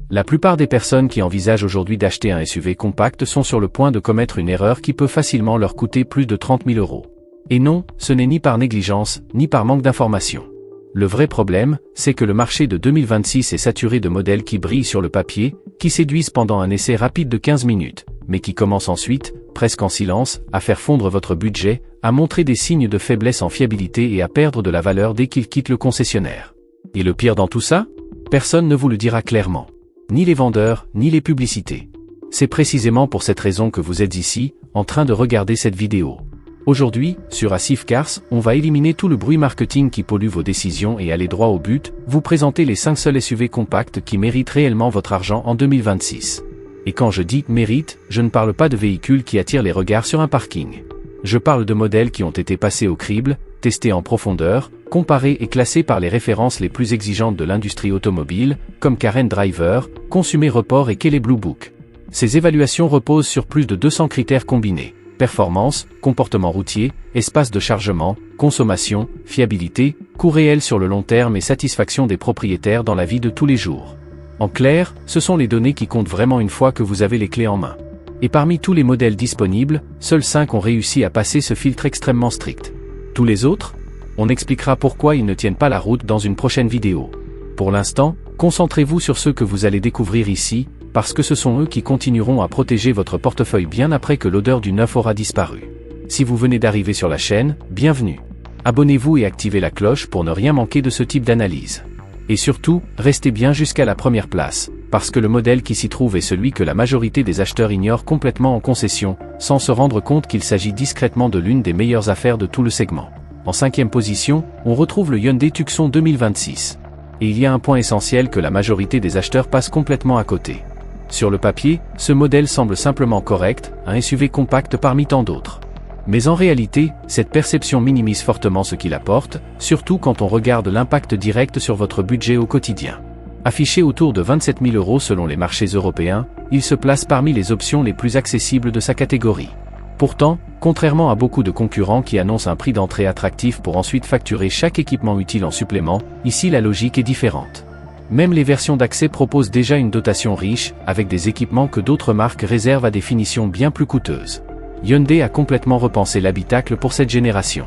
La plupart des personnes qui envisagent aujourd'hui d'acheter un SUV compact sont sur le point de commettre une erreur qui peut facilement leur coûter plus de 30 000 €. Et non, ce n'est ni par négligence, ni par manque d'information. Le vrai problème, c'est que le marché de 2026 est saturé de modèles qui brillent sur le papier, qui séduisent pendant un essai rapide de 15 minutes, mais qui commencent ensuite, presque en silence, à faire fondre votre budget, à montrer des signes de faiblesse en fiabilité et à perdre de la valeur dès qu'ils quittent le concessionnaire. Et le pire dans tout ça? Personne ne vous le dira clairement. Ni les vendeurs, ni les publicités. C'est précisément pour cette raison que vous êtes ici, en train de regarder cette vidéo. Aujourd'hui, sur Asif Cars, on va éliminer tout le bruit marketing qui pollue vos décisions et aller droit au but, vous présenter les 5 seuls SUV compacts qui méritent réellement votre argent en 2026. Et quand je dis « mérite », je ne parle pas de véhicules qui attirent les regards sur un parking. Je parle de modèles qui ont été passés au crible, testés en profondeur, comparés et classés par les références les plus exigeantes de l'industrie automobile, comme Karen Driver, Consumer Report et Kelley Blue Book. Ces évaluations reposent sur plus de 200 critères combinés: performance, comportement routier, espace de chargement, consommation, fiabilité, coût réel sur le long terme et satisfaction des propriétaires dans la vie de tous les jours. En clair, ce sont les données qui comptent vraiment une fois que vous avez les clés en main. Et parmi tous les modèles disponibles, seuls 5 ont réussi à passer ce filtre extrêmement strict. Tous les autres? On expliquera pourquoi ils ne tiennent pas la route dans une prochaine vidéo. Pour l'instant, concentrez-vous sur ceux que vous allez découvrir ici, parce que ce sont eux qui continueront à protéger votre portefeuille bien après que l'odeur du neuf aura disparu. Si vous venez d'arriver sur la chaîne, bienvenue. Abonnez-vous et activez la cloche pour ne rien manquer de ce type d'analyse. Et surtout, restez bien jusqu'à la première place, parce que le modèle qui s'y trouve est celui que la majorité des acheteurs ignorent complètement en concession, sans se rendre compte qu'il s'agit discrètement de l'une des meilleures affaires de tout le segment. En 5e position, on retrouve le Hyundai Tucson 2026. Et il y a un point essentiel que la majorité des acheteurs passent complètement à côté. Sur le papier, ce modèle semble simplement correct, un SUV compact parmi tant d'autres. Mais en réalité, cette perception minimise fortement ce qu'il apporte, surtout quand on regarde l'impact direct sur votre budget au quotidien. Affiché autour de 27 000 € selon les marchés européens, il se place parmi les options les plus accessibles de sa catégorie. Pourtant, contrairement à beaucoup de concurrents qui annoncent un prix d'entrée attractif pour ensuite facturer chaque équipement utile en supplément, ici la logique est différente. Même les versions d'accès proposent déjà une dotation riche, avec des équipements que d'autres marques réservent à des finitions bien plus coûteuses. Hyundai a complètement repensé l'habitacle pour cette génération.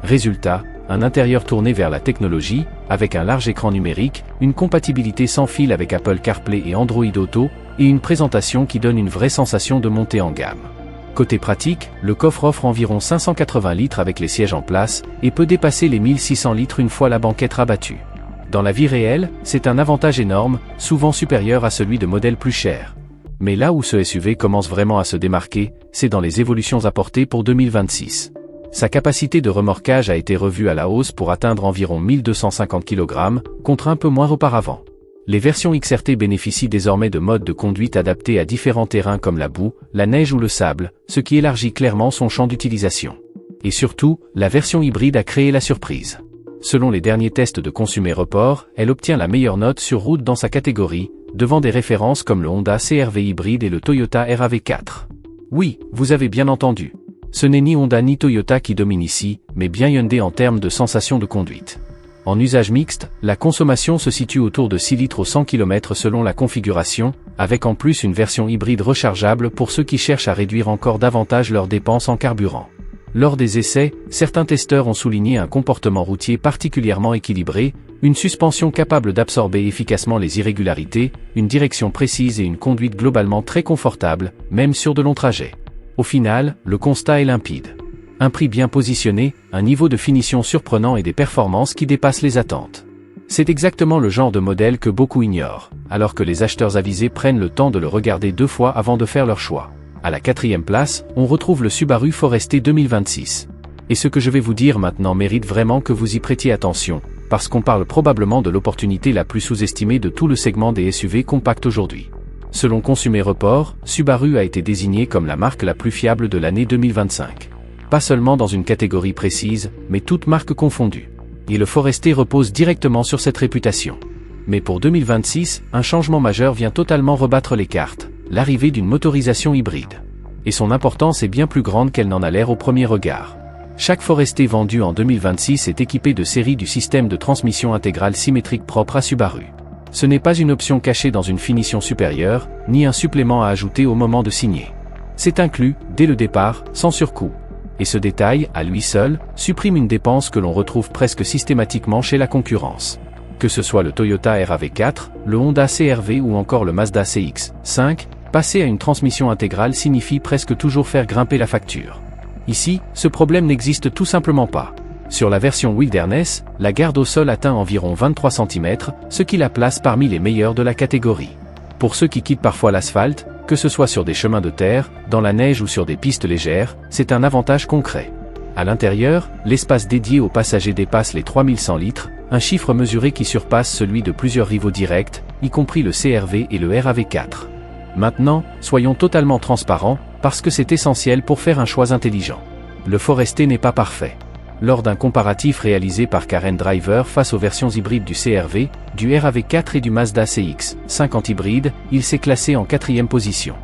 Résultat, un intérieur tourné vers la technologie, avec un large écran numérique, une compatibilité sans fil avec Apple CarPlay et Android Auto, et une présentation qui donne une vraie sensation de montée en gamme. Côté pratique, le coffre offre environ 580 litres avec les sièges en place, et peut dépasser les 1600 litres une fois la banquette rabattue. Dans la vie réelle, c'est un avantage énorme, souvent supérieur à celui de modèles plus chers. Mais là où ce SUV commence vraiment à se démarquer, c'est dans les évolutions apportées pour 2026. Sa capacité de remorquage a été revue à la hausse pour atteindre environ 1250 kg, contre un peu moins auparavant. Les versions XRT bénéficient désormais de modes de conduite adaptés à différents terrains comme la boue, la neige ou le sable, ce qui élargit clairement son champ d'utilisation. Et surtout, la version hybride a créé la surprise. Selon les derniers tests de Consumer Report, elle obtient la meilleure note sur route dans sa catégorie, devant des références comme le Honda CR-V hybride et le Toyota RAV4. Oui, vous avez bien entendu. Ce n'est ni Honda ni Toyota qui domine ici, mais bien Hyundai en termes de sensation de conduite. En usage mixte, la consommation se situe autour de 6 litres au 100 km selon la configuration, avec en plus une version hybride rechargeable pour ceux qui cherchent à réduire encore davantage leurs dépenses en carburant. Lors des essais, certains testeurs ont souligné un comportement routier particulièrement équilibré, une suspension capable d'absorber efficacement les irrégularités, une direction précise et une conduite globalement très confortable, même sur de longs trajets. Au final, le constat est limpide. Un prix bien positionné, un niveau de finition surprenant et des performances qui dépassent les attentes. C'est exactement le genre de modèle que beaucoup ignorent, alors que les acheteurs avisés prennent le temps de le regarder 2 fois avant de faire leur choix. À la 4e place, on retrouve le Subaru Forester 2026. Et ce que je vais vous dire maintenant mérite vraiment que vous y prêtiez attention, parce qu'on parle probablement de l'opportunité la plus sous-estimée de tout le segment des SUV compacts aujourd'hui. Selon Consumer Report, Subaru a été désigné comme la marque la plus fiable de l'année 2025. Pas seulement dans une catégorie précise, mais toutes marques confondues. Et le Forester repose directement sur cette réputation. Mais pour 2026, un changement majeur vient totalement rebattre les cartes, l'arrivée d'une motorisation hybride. Et son importance est bien plus grande qu'elle n'en a l'air au premier regard. Chaque Forester vendu en 2026 est équipé de série du système de transmission intégrale symétrique propre à Subaru. Ce n'est pas une option cachée dans une finition supérieure, ni un supplément à ajouter au moment de signer. C'est inclus, dès le départ, sans surcoût. Et ce détail, à lui seul, supprime une dépense que l'on retrouve presque systématiquement chez la concurrence. Que ce soit le Toyota RAV4, le Honda CR-V ou encore le Mazda CX-5, passer à une transmission intégrale signifie presque toujours faire grimper la facture. Ici, ce problème n'existe tout simplement pas. Sur la version Wilderness, la garde au sol atteint environ 23 cm, ce qui la place parmi les meilleurs de la catégorie. Pour ceux qui quittent parfois l'asphalte, que ce soit sur des chemins de terre, dans la neige ou sur des pistes légères, c'est un avantage concret. À l'intérieur, l'espace dédié aux passagers dépasse les 3100 litres, un chiffre mesuré qui surpasse celui de plusieurs rivaux directs, y compris le CR-V et le RAV4. Maintenant, soyons totalement transparents, parce que c'est essentiel pour faire un choix intelligent. Le Forester n'est pas parfait. Lors d'un comparatif réalisé par Karen Driver face aux versions hybrides du CR-V, du RAV4 et du Mazda CX-5 hybride, il s'est classé en 4e position.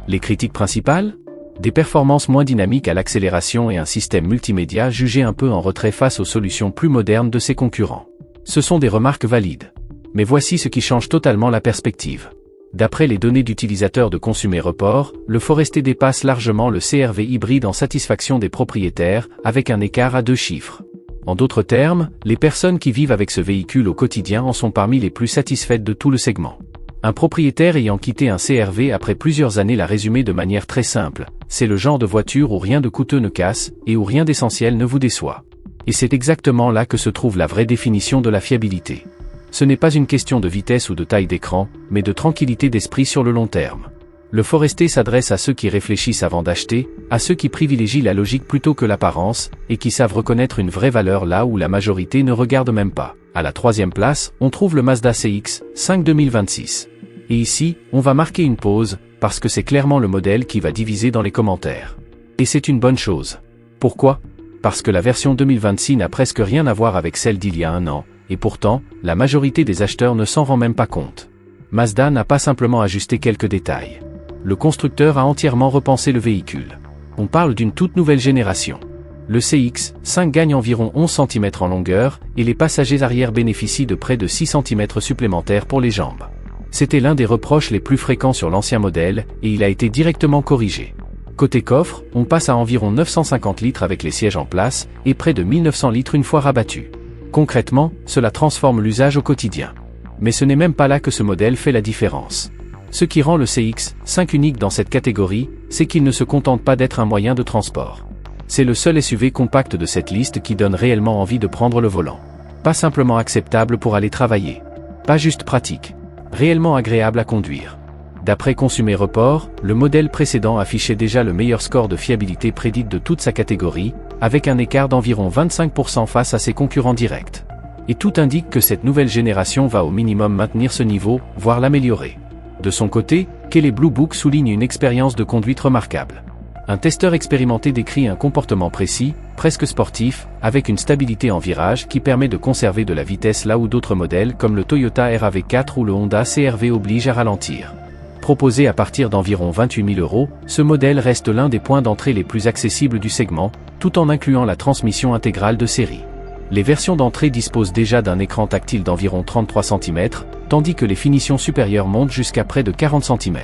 Les critiques principales ? Des performances moins dynamiques à l'accélération et un système multimédia jugé un peu en retrait face aux solutions plus modernes de ses concurrents. Ce sont des remarques valides. Mais voici ce qui change totalement la perspective. D'après les données d'utilisateurs de Consumer Report, le Forester dépasse largement le CR-V hybride en satisfaction des propriétaires, avec un écart à 2 chiffres. En d'autres termes, les personnes qui vivent avec ce véhicule au quotidien en sont parmi les plus satisfaites de tout le segment. Un propriétaire ayant quitté un CR-V après plusieurs années l'a résumé de manière très simple, c'est le genre de voiture où rien de coûteux ne casse, et où rien d'essentiel ne vous déçoit. Et c'est exactement là que se trouve la vraie définition de la fiabilité. Ce n'est pas une question de vitesse ou de taille d'écran, mais de tranquillité d'esprit sur le long terme. Le Forester s'adresse à ceux qui réfléchissent avant d'acheter, à ceux qui privilégient la logique plutôt que l'apparence, et qui savent reconnaître une vraie valeur là où la majorité ne regarde même pas. À la 3e place, on trouve le Mazda CX-5 2026. Et ici, on va marquer une pause, parce que c'est clairement le modèle qui va diviser dans les commentaires. Et c'est une bonne chose. Pourquoi ? Parce que la version 2026 n'a presque rien à voir avec celle d'il y a un an, et pourtant, la majorité des acheteurs ne s'en rend même pas compte. Mazda n'a pas simplement ajusté quelques détails. Le constructeur a entièrement repensé le véhicule. On parle d'une toute nouvelle génération. Le CX-5 gagne environ 11 cm en longueur, et les passagers arrière bénéficient de près de 6 cm supplémentaires pour les jambes. C'était l'un des reproches les plus fréquents sur l'ancien modèle, et il a été directement corrigé. Côté coffre, on passe à environ 950 litres avec les sièges en place, et près de 1900 litres une fois rabattus. Concrètement, cela transforme l'usage au quotidien. Mais ce n'est même pas là que ce modèle fait la différence. Ce qui rend le CX-5 unique dans cette catégorie, c'est qu'il ne se contente pas d'être un moyen de transport. C'est le seul SUV compact de cette liste qui donne réellement envie de prendre le volant. Pas simplement acceptable pour aller travailler. Pas juste pratique. Réellement agréable à conduire. D'après Consumer Report, le modèle précédent affichait déjà le meilleur score de fiabilité prédite de toute sa catégorie, avec un écart d'environ 25% face à ses concurrents directs. Et tout indique que cette nouvelle génération va au minimum maintenir ce niveau, voire l'améliorer. De son côté, Kelley Blue Book souligne une expérience de conduite remarquable. Un testeur expérimenté décrit un comportement précis, presque sportif, avec une stabilité en virage qui permet de conserver de la vitesse là où d'autres modèles comme le Toyota RAV4 ou le Honda CR-V obligent à ralentir. Proposé à partir d'environ 28 000 €, ce modèle reste l'un des points d'entrée les plus accessibles du segment, tout en incluant la transmission intégrale de série. Les versions d'entrée disposent déjà d'un écran tactile d'environ 33 cm, tandis que les finitions supérieures montent jusqu'à près de 40 cm.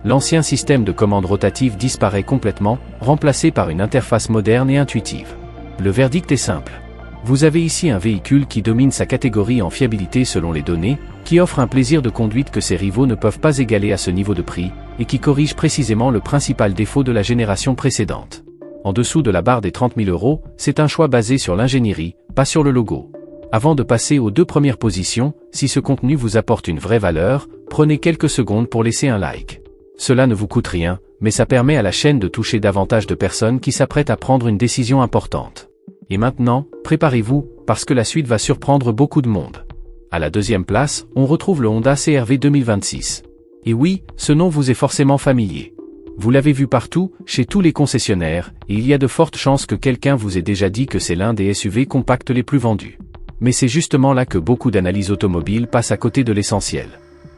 L'ancien système de commande rotative disparaît complètement, remplacé par une interface moderne et intuitive. Le verdict est simple. Vous avez ici un véhicule qui domine sa catégorie en fiabilité selon les données, qui offre un plaisir de conduite que ses rivaux ne peuvent pas égaler à ce niveau de prix, et qui corrige précisément le principal défaut de la génération précédente. En dessous de la barre des 30 000 €, c'est un choix basé sur l'ingénierie, pas sur le logo. Avant de passer aux 2 premières positions, si ce contenu vous apporte une vraie valeur, prenez quelques secondes pour laisser un like. Cela ne vous coûte rien, mais ça permet à la chaîne de toucher davantage de personnes qui s'apprêtent à prendre une décision importante. Et maintenant, préparez-vous, parce que la suite va surprendre beaucoup de monde. À la 2e place, on retrouve le Honda CR-V 2026. Et oui, ce nom vous est forcément familier. Vous l'avez vu partout, chez tous les concessionnaires, et il y a de fortes chances que quelqu'un vous ait déjà dit que c'est l'un des SUV compacts les plus vendus. Mais c'est justement là que beaucoup d'analyses automobiles passent à côté de l'essentiel.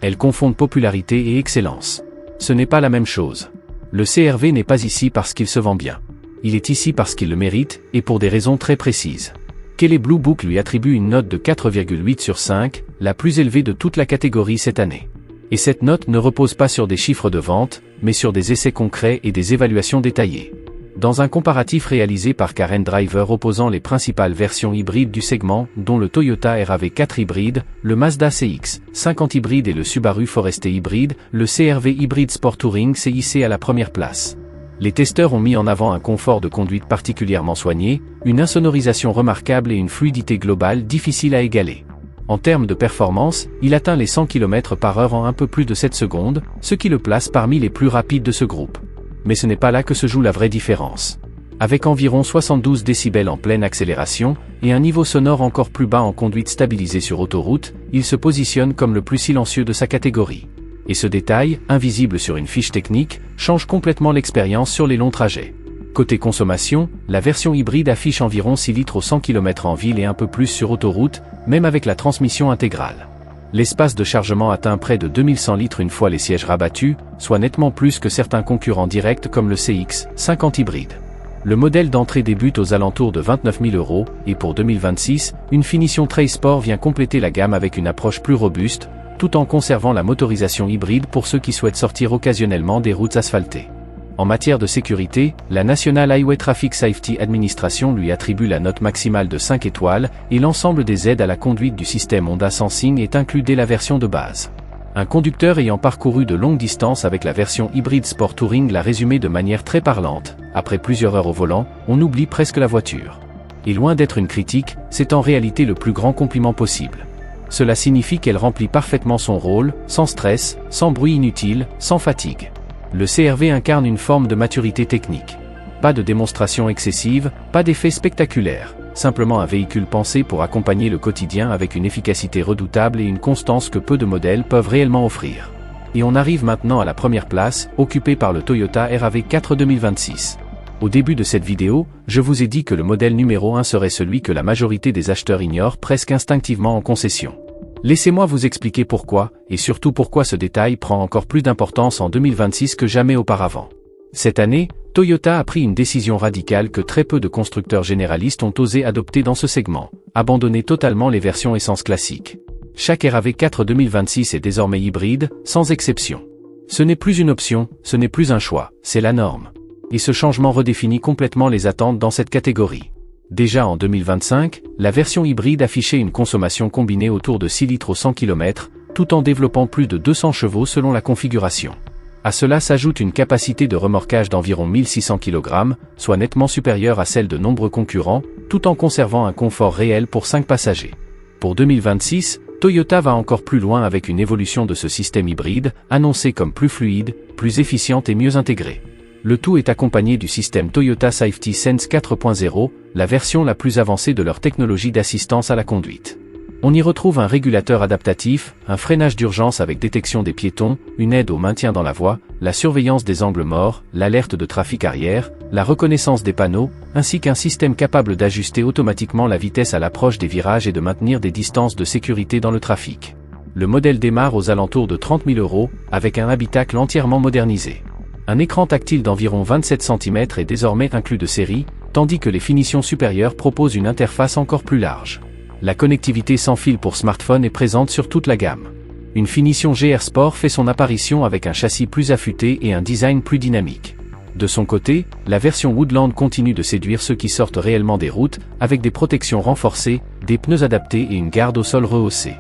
Elles confondent popularité et excellence. Ce n'est pas la même chose. Le CR-V n'est pas ici parce qu'il se vend bien. Il est ici parce qu'il le mérite, et pour des raisons très précises. Kelley Blue Book lui attribue une note de 4,8 sur 5, la plus élevée de toute la catégorie cette année. Et cette note ne repose pas sur des chiffres de vente, mais sur des essais concrets et des évaluations détaillées. Dans un comparatif réalisé par Car & Driver opposant les principales versions hybrides du segment, dont le Toyota RAV4 hybride, le Mazda CX-50 hybride et le Subaru Forester hybride, le CR-V Hybrid Sport Touring s'est hissé à la première place. Les testeurs ont mis en avant un confort de conduite particulièrement soigné, une insonorisation remarquable et une fluidité globale difficile à égaler. En termes de performance, il atteint les 100 km/h en un peu plus de 7 secondes, ce qui le place parmi les plus rapides de ce groupe. Mais ce n'est pas là que se joue la vraie différence. Avec environ 72 décibels en pleine accélération, et un niveau sonore encore plus bas en conduite stabilisée sur autoroute, il se positionne comme le plus silencieux de sa catégorie. Et ce détail, invisible sur une fiche technique, change complètement l'expérience sur les longs trajets. Côté consommation, la version hybride affiche environ 6 litres au 100 km en ville et un peu plus sur autoroute, même avec la transmission intégrale. L'espace de chargement atteint près de 2100 litres une fois les sièges rabattus, soit nettement plus que certains concurrents directs comme le CX-50 hybride. Le modèle d'entrée débute aux alentours de 29 000 €, et pour 2026, une finition Trail Sport vient compléter la gamme avec une approche plus robuste, tout en conservant la motorisation hybride pour ceux qui souhaitent sortir occasionnellement des routes asphaltées. En matière de sécurité, la National Highway Traffic Safety Administration lui attribue la note maximale de 5 étoiles, et l'ensemble des aides à la conduite du système Honda Sensing est inclus dès la version de base. Un conducteur ayant parcouru de longues distances avec la version Hybrid Sport Touring l'a résumé de manière très parlante: après plusieurs heures au volant, on oublie presque la voiture. Et loin d'être une critique, c'est en réalité le plus grand compliment possible. Cela signifie qu'elle remplit parfaitement son rôle, sans stress, sans bruit inutile, sans fatigue. Le CR-V incarne une forme de maturité technique. Pas de démonstration excessive, pas d'effet spectaculaire, simplement un véhicule pensé pour accompagner le quotidien avec une efficacité redoutable et une constance que peu de modèles peuvent réellement offrir. Et on arrive maintenant à la première place, occupée par le Toyota RAV4 2026. Au début de cette vidéo, je vous ai dit que le modèle numéro 1 serait celui que la majorité des acheteurs ignorent presque instinctivement en concession. Laissez-moi vous expliquer pourquoi, et surtout pourquoi ce détail prend encore plus d'importance en 2026 que jamais auparavant. Cette année, Toyota a pris une décision radicale que très peu de constructeurs généralistes ont osé adopter dans ce segment: abandonner totalement les versions essence classiques. Chaque RAV4 2026 est désormais hybride, sans exception. Ce n'est plus une option, ce n'est plus un choix, c'est la norme. Et ce changement redéfinit complètement les attentes dans cette catégorie. Déjà en 2025, la version hybride affichait une consommation combinée autour de 6 litres au 100 km, tout en développant plus de 200 chevaux selon la configuration. À cela s'ajoute une capacité de remorquage d'environ 1600 kg, soit nettement supérieure à celle de nombreux concurrents, tout en conservant un confort réel pour 5 passagers. Pour 2026, Toyota va encore plus loin avec une évolution de ce système hybride, annoncé comme plus fluide, plus efficiente et mieux intégrée. Le tout est accompagné du système Toyota Safety Sense 4.0, la version la plus avancée de leur technologie d'assistance à la conduite. On y retrouve un régulateur adaptatif, un freinage d'urgence avec détection des piétons, une aide au maintien dans la voie, la surveillance des angles morts, l'alerte de trafic arrière, la reconnaissance des panneaux, ainsi qu'un système capable d'ajuster automatiquement la vitesse à l'approche des virages et de maintenir des distances de sécurité dans le trafic. Le modèle démarre aux alentours de 30 000 €, avec un habitacle entièrement modernisé. Un écran tactile d'environ 27 cm est désormais inclus de série, tandis que les finitions supérieures proposent une interface encore plus large. La connectivité sans fil pour smartphone est présente sur toute la gamme. Une finition GR Sport fait son apparition avec un châssis plus affûté et un design plus dynamique. De son côté, la version Woodland continue de séduire ceux qui sortent réellement des routes, avec des protections renforcées, des pneus adaptés et une garde au sol rehaussée.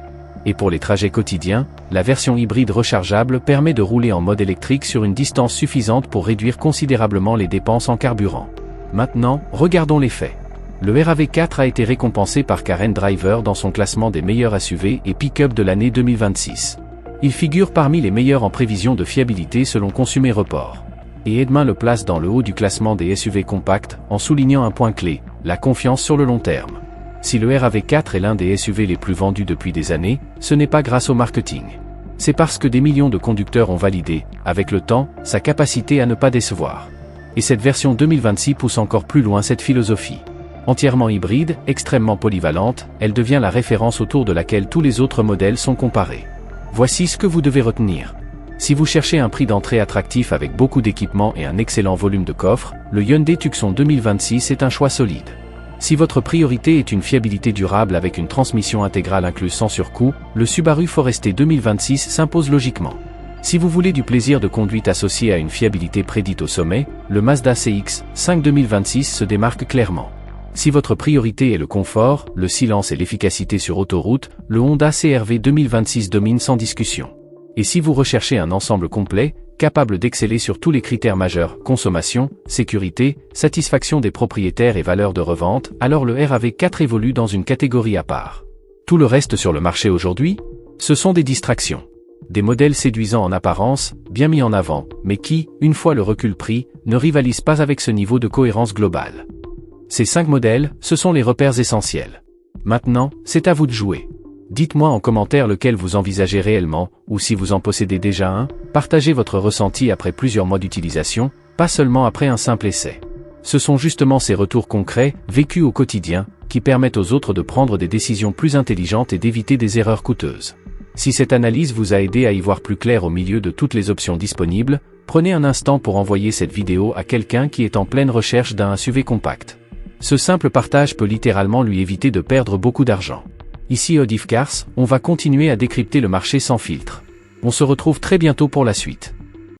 Et pour les trajets quotidiens, la version hybride rechargeable permet de rouler en mode électrique sur une distance suffisante pour réduire considérablement les dépenses en carburant. Maintenant, regardons les faits. Le RAV4 a été récompensé par Car & Driver dans son classement des meilleurs SUV et pick-up de l'année 2026. Il figure parmi les meilleurs en prévision de fiabilité selon Consumer Report. Et Edmunds le place dans le haut du classement des SUV compacts, en soulignant un point clé: la confiance sur le long terme. Si le RAV4 est l'un des SUV les plus vendus depuis des années, ce n'est pas grâce au marketing. C'est parce que des millions de conducteurs ont validé, avec le temps, sa capacité à ne pas décevoir. Et cette version 2026 pousse encore plus loin cette philosophie. Entièrement hybride, extrêmement polyvalente, elle devient la référence autour de laquelle tous les autres modèles sont comparés. Voici ce que vous devez retenir. Si vous cherchez un prix d'entrée attractif avec beaucoup d'équipements et un excellent volume de coffre, le Hyundai Tucson 2026 est un choix solide. Si votre priorité est une fiabilité durable avec une transmission intégrale incluse sans surcoût, le Subaru Forester 2026 s'impose logiquement. Si vous voulez du plaisir de conduite associé à une fiabilité prédite au sommet, le Mazda CX-5 2026 se démarque clairement. Si votre priorité est le confort, le silence et l'efficacité sur autoroute, le Honda CR-V 2026 domine sans discussion. Et si vous recherchez un ensemble complet, capable d'exceller sur tous les critères majeurs, consommation, sécurité, satisfaction des propriétaires et valeur de revente, alors le RAV4 évolue dans une catégorie à part. Tout le reste sur le marché aujourd'hui, ce sont des distractions. Des modèles séduisants en apparence, bien mis en avant, mais qui, une fois le recul pris, ne rivalisent pas avec ce niveau de cohérence globale. Ces 5 modèles, ce sont les repères essentiels. Maintenant, c'est à vous de jouer. Dites-moi en commentaire lequel vous envisagez réellement, ou si vous en possédez déjà un, partagez votre ressenti après plusieurs mois d'utilisation, pas seulement après un simple essai. Ce sont justement ces retours concrets, vécus au quotidien, qui permettent aux autres de prendre des décisions plus intelligentes et d'éviter des erreurs coûteuses. Si cette analyse vous a aidé à y voir plus clair au milieu de toutes les options disponibles, prenez un instant pour envoyer cette vidéo à quelqu'un qui est en pleine recherche d'un SUV compact. Ce simple partage peut littéralement lui éviter de perdre beaucoup d'argent. Ici Audif Cars, on va continuer à décrypter le marché sans filtre. On se retrouve très bientôt pour la suite.